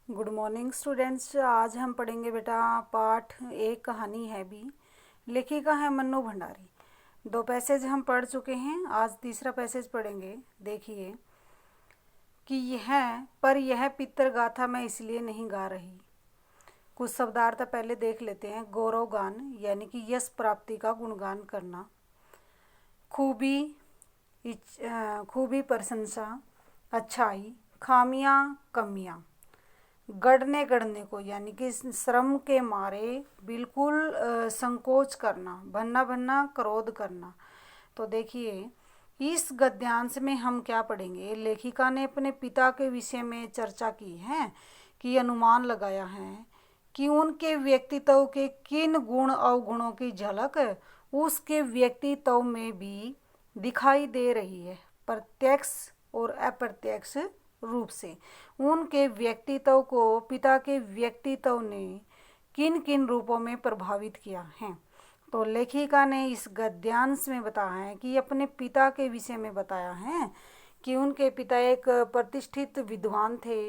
Good morning students. आज हम पढ़ेंगे बेटा पाठ एक कहानी है भी। लेखिका है मन्नू भंडारी। दो पैसेज हम पढ़ चुके हैं, आज तीसरा पैसेज पढ़ेंगे। देखिए कि यह पितृ गाथा मैं इसलिए नहीं गा रही। कुछ शब्दार्थ पहले देख लेते हैं। गौरव गान यानी कि यश प्राप्ति का गुणगान करना। खूबी खूबी प्रशंसा, अच्छाई, खामियां, कमियां। गढ़ने गढ़ने को यानी कि श्रम के मारे बिल्कुल संकोच करना, भन्ना भन्ना क्रोध करना। तो देखिए इस गद्यांश में हम क्या पढ़ेंगे। लेखिका ने अपने पिता के विषय में चर्चा की है कि अनुमान लगाया है कि उनके व्यक्तित्व के किन गुण अवगुणों की झलक उसके व्यक्तित्व में भी दिखाई दे रही है, प्रत्यक्ष और अप्रत्यक्ष रूप से। उनके व्यक्तित्व को पिता के व्यक्तित्व ने किन किन रूपों में प्रभावित किया है। तो लेखिका ने इस गद्यांश में बताया है कि अपने पिता के विषय में बताया है कि उनके पिता एक प्रतिष्ठित विद्वान थे।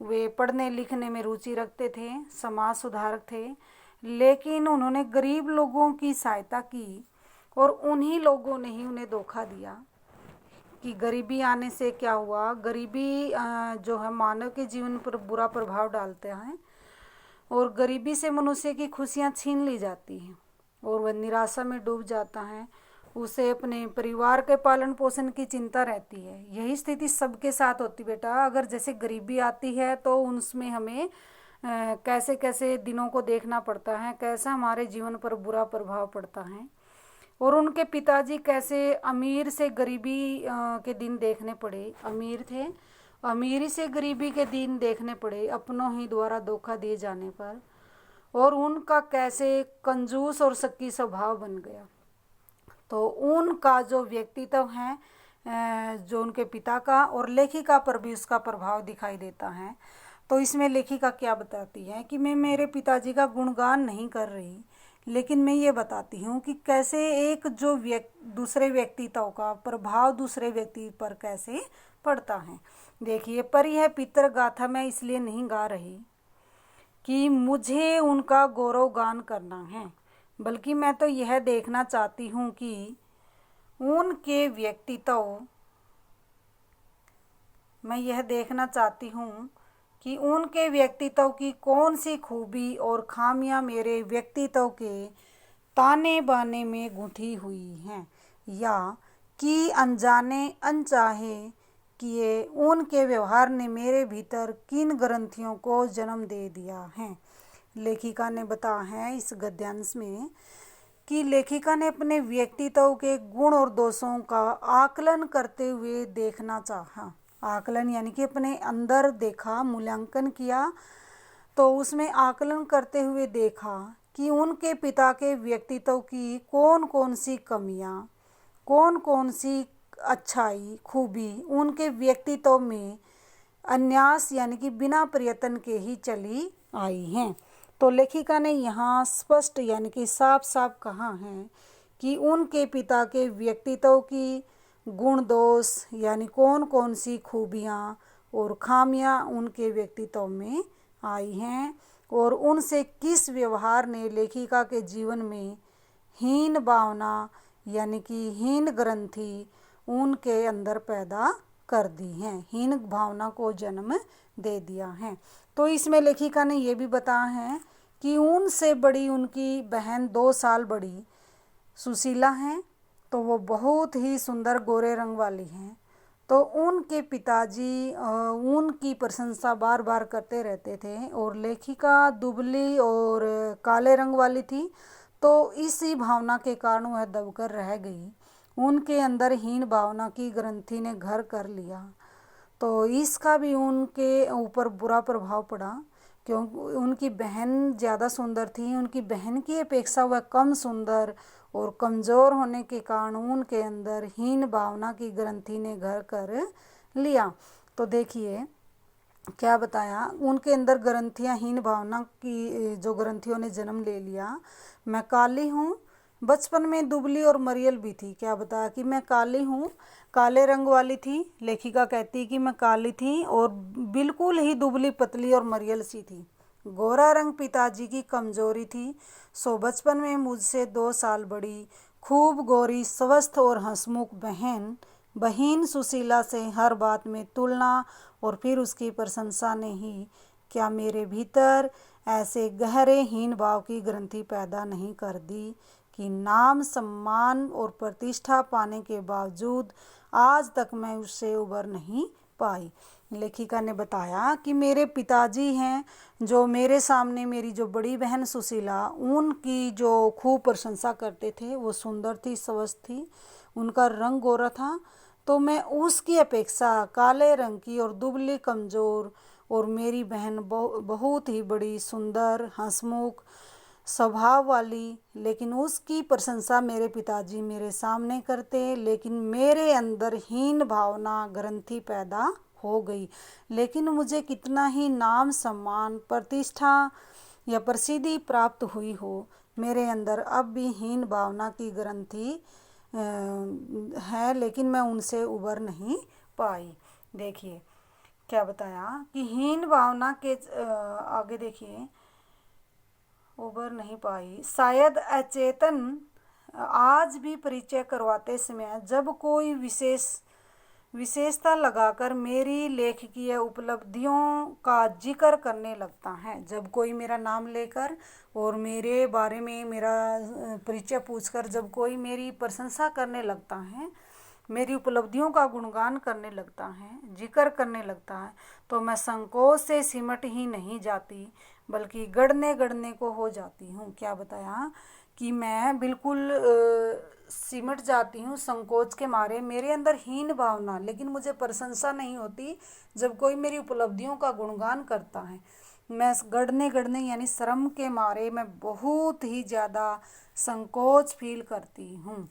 वे पढ़ने लिखने में रुचि रखते थे, समाज सुधारक थे, लेकिन उन्होंने गरीब लोगों की सहायता की और उन्हीं लोगों ने ही उन्हें धोखा दिया। कि गरीबी आने से क्या हुआ, गरीबी जो है मानव के जीवन पर बुरा प्रभाव डालते हैं और गरीबी से मनुष्य की खुशियां छीन ली जाती हैं और वह निराशा में डूब जाता है। उसे अपने परिवार के पालन पोषण की चिंता रहती है। यही स्थिति सबके साथ होती बेटा। अगर जैसे गरीबी आती है तो उसमें हमें कैसे कैसे दिनों को देखना पड़ता है, कैसा हमारे जीवन पर बुरा प्रभाव पड़ता है। और उनके पिताजी कैसे अमीर से गरीबी के दिन देखने पड़े, अमीर थे, अमीरी से गरीबी के दिन देखने पड़े अपनों ही द्वारा धोखा दिए जाने पर। और उनका कैसे कंजूस और शक्की स्वभाव बन गया। तो उनका जो व्यक्तित्व है, जो उनके पिता का और लेखिका पर भी उसका प्रभाव दिखाई देता है। तो इसमें लेखिका क्या बताती है कि मैं मेरे पिताजी का गुणगान नहीं कर रही, लेकिन मैं ये बताती हूँ कि कैसे एक जो दूसरे व्यक्तित्व का प्रभाव दूसरे व्यक्ति पर कैसे पड़ता है। देखिए, पर यह पितृ गाथा मैं इसलिए नहीं गा रही कि मुझे उनका गौरव गान करना है, बल्कि मैं तो यह देखना चाहती हूँ कि उनके व्यक्तित्व मैं यह देखना चाहती हूँ कि उनके व्यक्तित्व की कौन सी खूबी और खामियां मेरे व्यक्तित्व के ताने बाने में गुंथी हुई हैं, या कि अनजाने अनचाहे किए उनके व्यवहार ने मेरे भीतर किन ग्रंथियों को जन्म दे दिया है। लेखिका ने बताया है इस गद्यांश में कि लेखिका ने अपने व्यक्तित्व के गुण और दोषों का आकलन करते हुए देखना चाहा। आकलन यानी कि अपने अंदर देखा, मूल्यांकन किया। तो उसमें आकलन करते हुए देखा कि उनके पिता के व्यक्तित्व की कौन कौन सी कमियां, कौन कौन सी अच्छाई खूबी उनके व्यक्तित्व में अन्यास यानी कि बिना प्रयत्न के ही चली आई हैं। तो लेखिका ने यहाँ स्पष्ट यानी कि साफ साफ कहा है कि उनके पिता के व्यक्तित्व की गुण दोष यानी कौन कौन सी खूबियाँ और खामियाँ उनके व्यक्तित्व में आई हैं और उनसे किस व्यवहार ने लेखिका के जीवन में हीन भावना यानी कि हीन ग्रंथि उनके अंदर पैदा कर दी हैं, हीन भावना को जन्म दे दिया है। तो इसमें लेखिका ने ये भी बताया है कि उनसे बड़ी उनकी बहन 2 साल बड़ी सुशीला हैं, तो वो बहुत ही सुंदर गोरे रंग वाली हैं। तो उनके पिताजी उनकी प्रशंसा बार बार करते रहते थे और लेखिका दुबली और काले रंग वाली थी, तो इसी भावना के कारण वह दबकर रह गई। उनके अंदर हीन भावना की ग्रंथि ने घर कर लिया, तो इसका भी उनके ऊपर बुरा प्रभाव पड़ा क्योंकि उनकी बहन ज़्यादा सुंदर थी। उनकी बहन की अपेक्षा वह कम सुंदर और कमज़ोर होने के कारण उनके अंदर हीन भावना की ग्रंथि ने घर कर लिया। तो देखिए क्या बताया, उनके अंदर ग्रंथियाँ हीन भावना की जो ग्रंथियों ने जन्म ले लिया। मैं काली हूँ, बचपन में दुबली और मरियल भी थी। क्या बता कि मैं काली हूँ, काले रंग वाली थी। लेखिका कहती कि मैं काली थी और बिल्कुल ही दुबली पतली और मरियल सी थी। गोरा रंग पिताजी की कमजोरी थी। सो बचपन में मुझसे 2 साल बड़ी, खूब गोरी, स्वस्थ और हंसमुख बहन सुशीला से हर बात में तुलना और फिर उसकी प्रशंसा ने ही क्या मेरे भीतर ऐसे गहरे हीन भाव की ग्रंथि पैदा नहीं कर दी कि नाम, सम्मान और प्रतिष्ठा पाने के बावजूद आज तक मैं उससे उबर नहीं पाई। लेखिका ने बताया कि मेरे पिताजी हैं जो मेरे सामने मेरी जो बड़ी बहन सुशीला, उनकी जो खूब प्रशंसा करते थे। वो सुंदर थी, स्वस्थ थी, उनका रंग गोरा था, तो मैं उसकी अपेक्षा काले रंग की और दुबली, कमज़ोर, और मेरी बहन बहुत ही बड़ी, सुंदर, हंसमुख स्वभाव वाली, लेकिन उसकी प्रशंसा मेरे पिताजी मेरे सामने करते। लेकिन मेरे अंदर हीन भावना ग्रंथि पैदा हो गई। लेकिन मुझे कितना ही नाम, सम्मान, प्रतिष्ठा या प्रसिद्धि प्राप्त हुई हो, मेरे अंदर अब भी हीन भावना की ग्रंथि है, लेकिन मैं उनसे उबर नहीं पाई। देखिए क्या बताया कि हीन भावना के आगे देखिए, उबर नहीं पाई। शायद अचेतन आज भी परिचय करवाते समय जब कोई विशेषता लगाकर मेरी लेखकीय उपलब्धियों का जिक्र करने लगता है, जब कोई मेरा नाम लेकर और मेरे बारे में मेरा परिचय पूछकर जब कोई मेरी प्रशंसा करने लगता है, मेरी उपलब्धियों का गुणगान करने लगता है, जिक्र करने लगता है, तो मैं संकोच से सिमट ही नहीं जाती बल्कि गढ़ने गढ़ने को हो जाती हूँ। क्या बताया कि मैं बिल्कुल सिमट जाती हूँ संकोच के मारे, मेरे अंदर हीन भावना, लेकिन मुझे प्रशंसा नहीं होती जब कोई मेरी उपलब्धियों का गुणगान करता है। मैं गढ़ने गढ़ने यानी शर्म के मारे मैं बहुत ही ज़्यादा संकोच फील करती हूँ,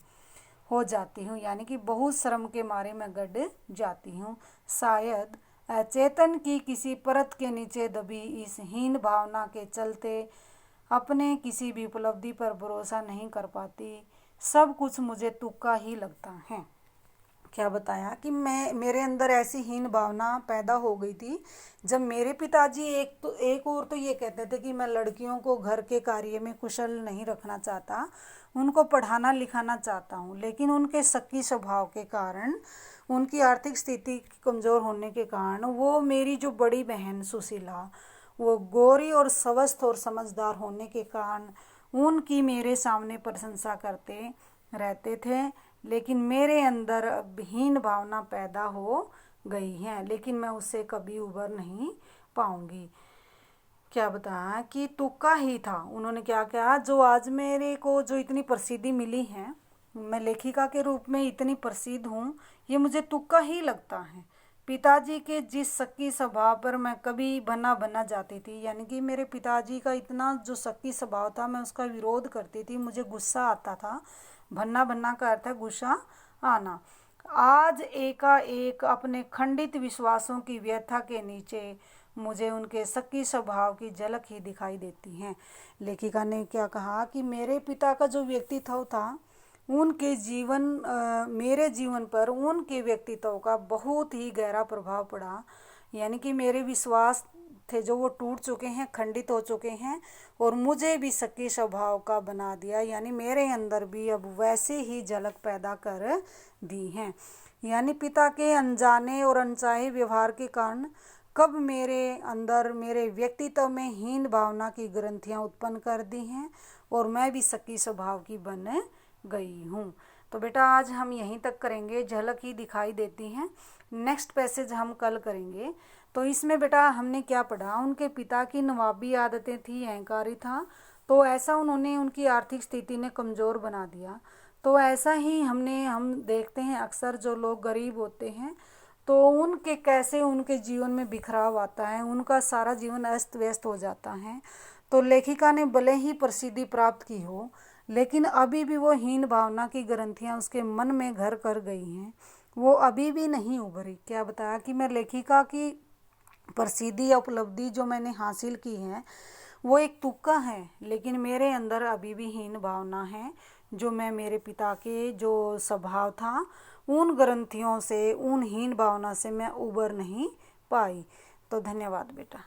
हो जाती हूँ, यानी कि बहुत शर्म के मारे मैं गड़ जाती हूँ। शायद अचेतन की किसी परत के नीचे दबी इस हीन भावना के चलते अपने किसी भी उपलब्धि पर भरोसा नहीं कर पाती, सब कुछ मुझे तुक्का ही लगता है। क्या बताया कि मेरे अंदर ऐसी हीन भावना पैदा हो गई थी जब मेरे पिताजी एक और तो ये कहते थे कि मैं लड़कियों को घर के कार्य में कुशल नहीं रखना चाहता, उनको पढ़ाना लिखाना चाहता हूँ, लेकिन उनके शक्की स्वभाव के कारण, उनकी आर्थिक स्थिति कमज़ोर होने के कारण, वो मेरी जो बड़ी बहन सुशीला, वो गोरी और स्वस्थ और समझदार होने के कारण उनकी मेरे सामने प्रशंसा करते रहते थे, लेकिन मेरे अंदर हीन भावना पैदा हो गई है, लेकिन मैं उससे कभी उबर नहीं पाऊंगी। क्या बताया कि तुक्का ही था। उन्होंने क्या कहा, जो आज मेरे को जो इतनी प्रसिद्धि मिली है, मैं लेखिका के रूप में इतनी प्रसिद्ध हूँ, ये मुझे तुक्का ही लगता है। पिताजी के जिस शक्की स्वभाव पर मैं कभी बना बना जाती थी, यानी कि मेरे पिताजी का इतना जो शक्की स्वभाव था, मैं उसका विरोध करती थी, मुझे गुस्सा आता था। भन्ना भन्ना का अर्थ है गुस्सा आना। आज एकाएक अपने खंडित विश्वासों की व्यथा के नीचे मुझे उनके शक्की स्वभाव की झलक ही दिखाई देती है। लेखिका ने क्या कहा कि मेरे पिता का जो व्यक्तित्व था, उनके मेरे जीवन पर उनके व्यक्तित्व का बहुत ही गहरा प्रभाव पड़ा, यानी कि मेरे विश्वास थे जो वो टूट चुके हैं, खंडित हो चुके हैं, और मुझे भी शक्की स्वभाव का बना दिया, यानी मेरे अंदर भी अब वैसे ही झलक पैदा कर दी हैं। यानी पिता के अनजाने और अनचाहे व्यवहार के कारण कब मेरे अंदर, मेरे व्यक्तित्व में हीन भावना की ग्रंथियाँ उत्पन्न कर दी हैं और मैं भी शक्की स्वभाव की बन गई हूँ। तो बेटा आज हम यहीं तक करेंगे, झलक ही दिखाई देती हैं। नेक्स्ट पैसेज हम कल करेंगे। तो इसमें बेटा हमने क्या पढ़ा, उनके पिता की नवाबी आदतें थी, अहंकारी था, तो ऐसा उन्होंने, उनकी आर्थिक स्थिति ने कमज़ोर बना दिया। तो ऐसा ही हम देखते हैं अक्सर जो लोग गरीब होते हैं, तो उनके कैसे उनके जीवन में बिखराव आता है, उनका सारा जीवन अस्त व्यस्त हो जाता है। तो लेखिका ने भले ही प्रसिद्धि प्राप्त की हो, लेकिन अभी भी वो हीन भावना की ग्रंथियाँ उसके मन में घर कर गई हैं, वो अभी भी नहीं उभरी। क्या बताया कि मैं लेखिका की प्रसिद्धि या उपलब्धि जो मैंने हासिल की है वो एक तुक्का है, लेकिन मेरे अंदर अभी भी हीन भावना है जो मैं मेरे पिता के जो स्वभाव था उन ग्रंथियों से, उन हीन भावना से मैं उबर नहीं पाई। तो धन्यवाद बेटा।